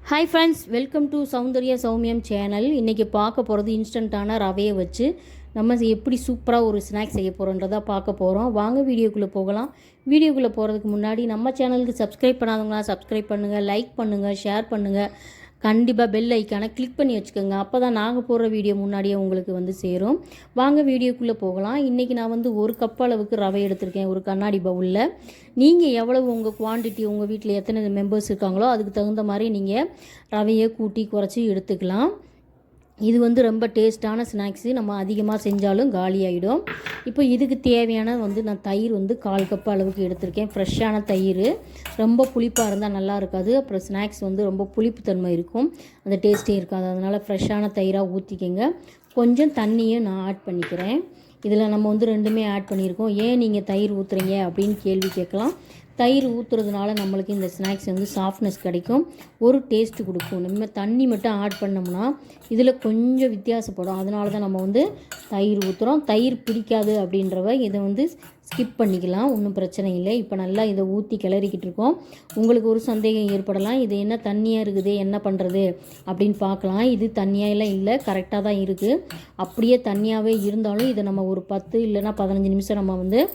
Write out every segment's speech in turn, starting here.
Hi friends, welcome to Soundarya Soumiyam channel. இன்றைக்கி பார்க்க போகிறது இன்ஸ்டண்ட்டான ரவையை வச்சு நம்ம எப்படி சூப்பராக ஒரு ஸ்நாக்ஸ் செய்ய போகிறோன்றதை பார்க்க போகிறோம். வாங்க வீடியோக்குள்ளே போகலாம். வீடியோக்குள்ளே போகிறதுக்கு முன்னாடி நம்ம சேனலுக்கு சப்ஸ்கிரைப் பண்ணாதவங்களா சப்ஸ்கிரைப் பண்ணுங்கள், லைக் பண்ணுங்கள், ஷேர் பண்ணுங்கள். கண்டிப்பாக பெல் ஐக்கானை கிளிக் பண்ணி வச்சுக்கோங்க. அப்போ தான் நாங்கள் போடுற வீடியோ முன்னாடியே உங்களுக்கு சேரும். வாங்க வீடியோக்குள்ளே போகலாம். இன்றைக்கி நான் ஒரு கப் அளவுக்கு ரவை எடுத்திருக்கேன், ஒரு கண்ணாடி பவுலில். நீங்கள் எவ்வளவு உங்கள் குவான்டிட்டி, உங்கள் வீட்டில் எத்தனை மெம்பர்ஸ் இருக்காங்களோ அதுக்கு தகுந்த மாதிரி நீங்கள் ரவையை கூட்டி குறைச்சி எடுத்துக்கலாம். இது ரொம்ப டேஸ்ட்டான ஸ்நாக்ஸு. நம்ம அதிகமாக செஞ்சாலும் காலியாகிடும். இப்போ இதுக்கு தேவையான நான் தயிர் 1/4 கப் அளவுக்கு எடுத்திருக்கேன். ஃப்ரெஷ்ஷான தயிர். ரொம்ப புளிப்பாக இருந்தால் நல்லா இருக்காது. அப்புறம் ஸ்நாக்ஸ் ரொம்ப புளிப்புத்தன்மை இருக்கும், அந்த டேஸ்ட்டே இருக்காது. அதனால் ஃப்ரெஷ்ஷான தயிராக ஊற்றிக்கங்க. கொஞ்சம் தண்ணியும் நான் ஆட் பண்ணிக்கிறேன். இதில் நம்ம ரெண்டுமே ஆட் பண்ணியிருக்கோம். ஏன் நீங்கள் தயிர் ஊற்றுறீங்க அப்படின்னு கேள்வி கேட்கலாம். தயிர் ஊற்றுறதுனால நம்மளுக்கு இந்த ஸ்நாக்ஸ் சாஃப்ட்னஸ் கிடைக்கும், ஒரு டேஸ்ட்டு கொடுக்கும். நம்ம தண்ணி மட்டும் ஆட் பண்ணோம்னா இதில் கொஞ்சம் வித்தியாசப்படும். அதனால தான் நம்ம தயிர் ஊற்றுறோம். தயிர் பிடிக்காது அப்படின்றவ இதை ஸ்கிப் பண்ணிக்கலாம், ஒன்றும் பிரச்சனை இல்லை. இப்போ நல்லா இதை ஊற்றி கிளறிக்கிட்டு இருக்கோம். உங்களுக்கு ஒரு சந்தேகம் ஏற்படலாம், இது என்ன தண்ணியாக இருக்குது, என்ன பண்ணுறது அப்படின்னு பார்க்கலாம். இது தண்ணியாகலாம் இல்லை, கரெக்டாக தான் இருக்குது. அப்படியே தண்ணியாகவே இருந்தாலும் இதை நம்ம ஒரு 10 இல்லைன்னா 15 நிமிஷம் நம்ம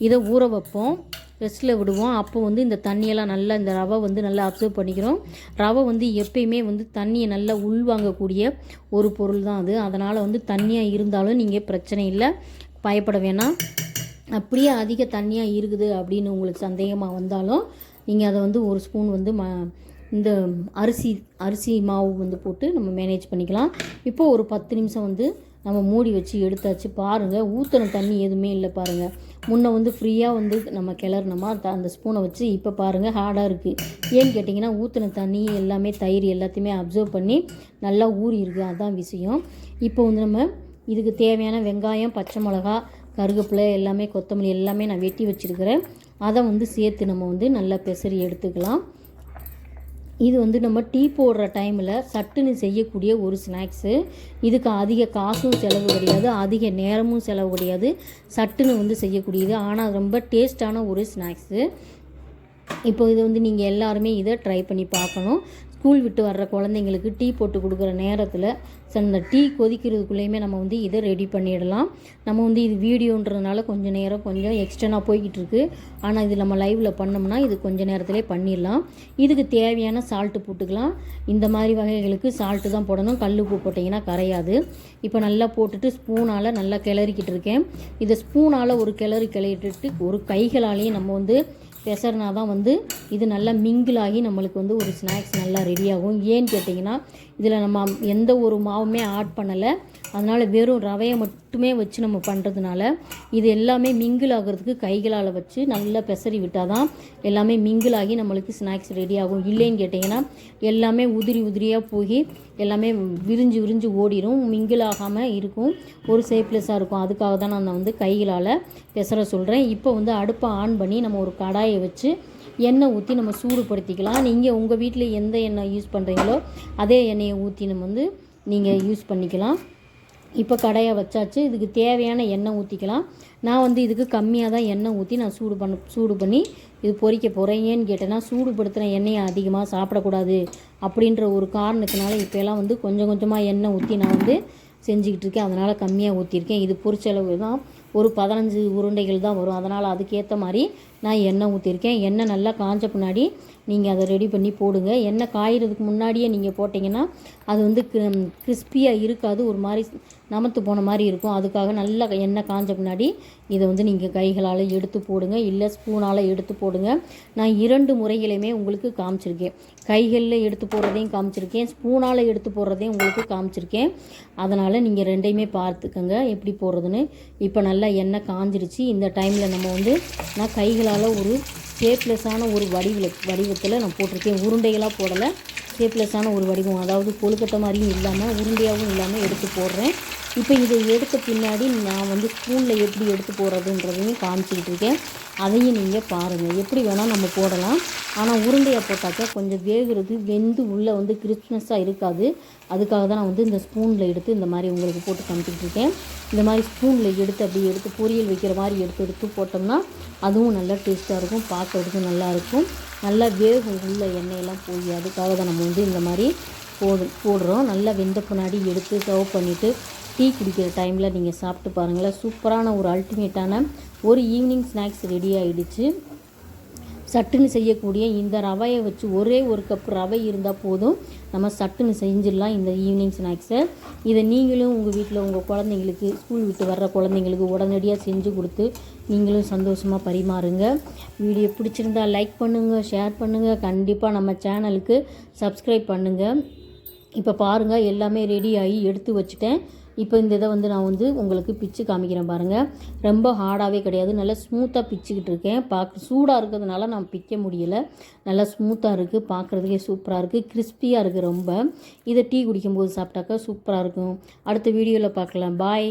இதை ஊற வைப்போம், ரெஸ்ட்டில் விடுவோம். அப்போ இந்த தண்ணியெல்லாம் நல்லா இந்த ரவை நல்லா அப்சர்வ் பண்ணிக்கிறோம். ரவை எப்பயுமே தண்ணியை நல்லா உள்வாங்கக்கூடிய ஒரு பொருள் தான் அது. அதனால் தண்ணியாக இருந்தாலும் நீங்கள் பிரச்சனை இல்லை, பயப்பட வேணாம். அப்படியே அதிக தண்ணியாக இருக்குது அப்படின்னு உங்களுக்கு சந்தேகமாக வந்தாலும் நீங்கள் அதை ஒரு ஸ்பூன் இந்த அரிசி மாவு போட்டு நம்ம மேனேஜ் பண்ணிக்கலாம். இப்போது ஒரு 10 நிமிஷம் நம்ம மூடி வச்சு எடுத்தாச்சு. பாருங்கள், ஊற்றின தண்ணி எதுவுமே இல்லை. பாருங்கள், முன்ன ஃப்ரீயாக நம்ம கிளறினோமா அந்த ஸ்பூனை வச்சு. இப்போ பாருங்கள், ஹார்டாக இருக்குது. ஏன்னு கேட்டிங்கன்னா ஊற்றின தண்ணி எல்லாமே தயிர் எல்லாத்தையுமே அப்சர்வ் பண்ணி நல்லா ஊறி இருக்குது, அதுதான் விஷயம். இப்போ நம்ம இதுக்கு தேவையான வெங்காயம், பச்சை மிளகா, கருவேப்பிலை எல்லாமே, கொத்தமல்லி எல்லாமே நான் வெட்டி வச்சுருக்கிறேன். அதை சேர்த்து நம்ம நல்லா பெசரி எடுத்துக்கலாம். இது நம்ம டீ போடுற டைமில் சட்டுன்னு செய்யக்கூடிய ஒரு ஸ்நாக்ஸு. இதுக்கு அதிக காசும் செலவு கிடையாது, அதிக நேரமும் செலவு கிடையாது. சட்டுன்னு செய்யக்கூடியது, ஆனால் ரொம்ப டேஸ்டான ஒரு ஸ்நாக்ஸு. இப்போ இது நீங்கள் எல்லாருமே இதை ட்ரை பண்ணி பார்க்கணும். ஸ்கூல் விட்டு வர்ற குழந்தைங்களுக்கு டீ போட்டு கொடுக்குற நேரத்தில் அந்த டீ கொதிக்கிறதுக்குள்ளேயுமே நம்ம இதை ரெடி பண்ணிடலாம். நம்ம இது வீடியோன்றதுனால கொஞ்சம் நேரம் கொஞ்சம் எக்ஸ்டர்னாக போய்கிட்டு இருக்குது. ஆனால் இது நம்ம லைவில் பண்ணோம்னா இது கொஞ்சம் நேரத்திலே பண்ணிடலாம். இதுக்கு தேவையான சால்ட்டு போட்டுக்கலாம். இந்த மாதிரி வகைகளுக்கு சால்ட்டு தான் போடணும், கல் உப்பு போட்டிங்கன்னா கரையாது. இப்போ நல்லா போட்டுட்டு ஸ்பூனால் நல்லா கிளறிக்கிட்டு இருக்கேன். இதை ஸ்பூனால் ஒரு கிளறிட்டு ஒரு கைகளாலேயும் நம்ம பெசர்னா தான் இது நல்லா மிங்கிளாகி நம்மளுக்கு ஒரு ஸ்நாக்ஸ் நல்லா ரெடியாகும். ஏன்னு கேட்டிங்கன்னா இதில் நம்ம எந்த ஒரு மாவுமே ஆட் பண்ணலை. அதனால் வெறும் ரவையை மட்டுமே வச்சு நம்ம பண்ணுறதுனால இது எல்லாமே மிங்கிள் ஆகிறதுக்கு கைகளால் வச்சு நல்லா பெசரி விட்டால் தான் எல்லாமே மிங்கிளாகி நம்மளுக்கு ஸ்நாக்ஸ் ரெடி ஆகும். இல்லைன்னு கேட்டிங்கன்னா எல்லாமே உதிரியாக போய் எல்லாமே விரிஞ்சு ஓடிடும், மிங்கிள் ஆகாமல் இருக்கும், ஒரு ஷேப்லெஸ்ஸாக இருக்கும். அதுக்காக தான் நான் கைகளால் பெசர சொல்கிறேன். இப்போ அடுப்பை ஆன் பண்ணி நம்ம ஒரு கடாயை வச்சு எண்ணெய் ஊற்றி நம்ம சூடுபடுத்திக்கலாம். நீங்கள் உங்கள் வீட்டில் எந்த எண்ணெய் யூஸ் பண்ணுறீங்களோ அதே எண்ணெயை ஊற்றி நம்ம நீங்கள் யூஸ் பண்ணிக்கலாம். இப்போ கடாயை வச்சாச்சு. இதுக்கு தேவையான எண்ணெய் ஊற்றிக்கலாம். நான் இதுக்கு கம்மியாக தான் எண்ணெய் ஊற்றி நான் சூடு பண்ணி இது பொரிக்க போகிறேன். ஏன்னு கேட்டேன்னா சூடுபடுத்தின எண்ணெயை அதிகமாக சாப்பிடக்கூடாது அப்படின்ற ஒரு காரணத்தினால இப்போலாம் கொஞ்சம் கொஞ்சமாக எண்ணெய் ஊற்றி நான் செஞ்சுக்கிட்டு இருக்கேன். அதனால் கம்மியாக ஊற்றிருக்கேன். இது பொரிச்சளவு தான், ஒரு 15 உருண்டைகள் தான் வரும். அதனால் அதுக்கேற்ற மாதிரி நான் எண்ணெய் ஊற்றிருக்கேன். எண்ணெய் நல்லா காஞ்ச பின்னாடி நீங்கள் அதை ரெடி பண்ணி போடுங்க. எண்ணெய் காய்கிறதுக்கு முன்னாடியே நீங்கள் போட்டிங்கன்னா அது கிறிஸ்பியாக இருக்காது, ஒரு மாதிரி நமத்து போன மாதிரி இருக்கும். அதுக்காக நல்லா எண்ணெய் காஞ்ச பின்னாடி இதை நீங்கள் கைகளால் எடுத்து போடுங்க, இல்லை ஸ்பூனால் எடுத்து போடுங்க. நான் 2 முறைகளையுமே உங்களுக்கு காமிச்சிருக்கேன். கைகளில் எடுத்து போடுறதையும் காமிச்சிருக்கேன், ஸ்பூனால் எடுத்து போடுறதையும் உங்களுக்கு காமிச்சிருக்கேன். அதனால் நீங்கள் ரெண்டையுமே பார்த்துக்கோங்க எப்படி போடுறதுன்னு. இப்போ நல்லா எண்ணெய் காஞ்சிருச்சு. இந்த டைமில் நம்ம நான் கைகளால் ஒரு ஷேப்லெஸ்ஸான ஒரு வடிவத்தில் நான் போட்டிருக்கேன். உருண்டைகளாக போடலை, ஷேப்லெஸ்ஸான ஒரு வடிவம், அதாவது கொழுக்கட்டை மாதிரியும் இல்லாமல் உருண்டையாகவும் இல்லாமல் எடுத்து போடுறேன். இப்போ இதை எடுத்த பின்னாடி நான் ஸ்பூனில் எப்படி எடுத்து போடுறதுன்றதையும் காமிச்சிக்கிட்டு இருக்கேன். அதையும் நீங்கள் பாருங்கள். எப்படி வேணால் நம்ம போடலாம், ஆனால் உருண்டையை போட்டாக்கா கொஞ்சம் வேகிறது வெந்து உள்ளே கிறிஸ்ப்னஸ்ஸாக இருக்காது. அதுக்காக தான் நான் இந்த ஸ்பூனில் எடுத்து இந்த மாதிரி உங்களுக்கு போட்டு காமிச்சிக்கிட்டு இருக்கேன். இந்த மாதிரி ஸ்பூனில் எடுத்து அப்படி எடுத்து பொரியல் வைக்கிற மாதிரி எடுத்து போட்டோம்னா அதுவும் நல்லா டேஸ்ட்டாக இருக்கும், பார்க்கறதுக்கும் நல்லாயிருக்கும். நல்லா வேகும் உள்ள எண்ணெயெல்லாம் போய். அதுக்காக தான் நம்ம வந்து இந்த மாதிரி போடுறோம். நல்லா வெந்த பின்னாடி எடுத்து சர்வ் பண்ணிவிட்டு டீ குடிக்கிற டைமில் நீங்கள் சாப்பிட்டு பாருங்களேன். சூப்பரான ஒரு அல்டிமேட்டான ஒரு ஈவினிங் ஸ்நாக்ஸ் ரெடி ஆகிடுச்சு. சட்டுன்னு செய்யக்கூடிய இந்த ரவையை வச்சு ஒரே ஒரு கப் ரவை இருந்தால் போதும், நம்ம சட்டுன்னு செஞ்சிடலாம் இந்த ஈவினிங் ஸ்நாக்ஸை. இதை நீங்களும் உங்கள் வீட்டில் உங்கள் குழந்தைங்களுக்கு, ஸ்கூல் விட்டு வர்ற குழந்தைங்களுக்கு உடனடியாக செஞ்சு கொடுத்து நீங்களும் சந்தோஷமாக பரிமாறுங்க. வீடியோ பிடிச்சிருந்தா லைக் பண்ணுங்கள், ஷேர் பண்ணுங்கள், கண்டிப்பாக நம்ம சேனலுக்கு சப்ஸ்கிரைப் பண்ணுங்கள். இப்போ பாருங்கள், எல்லாமே ரெடி ஆகி எடுத்து வச்சுட்டேன். இப்போ இந்த இதை வந்து நான் வந்து உங்களுக்கு பிச்சு காமிக்கிறேன் பாருங்கள். ரொம்ப ஹார்டாகவே கிடையாது, நல்லா ஸ்மூத்தாக பிச்சுக்கிட்டு இருக்கேன். சூடாக இருக்கிறதுனால நான் பிக்க முடியலை. நல்லா ஸ்மூத்தாக இருக்குது, பார்க்குறதுக்கே சூப்பராக இருக்குது, கிறிஸ்பியாக இருக்குது ரொம்ப. இதை டீ குடிக்கும்போது சாப்பிட்டாக்கா சூப்பராக இருக்கும். அடுத்த வீடியோவில் பார்க்கலாம். பாய்.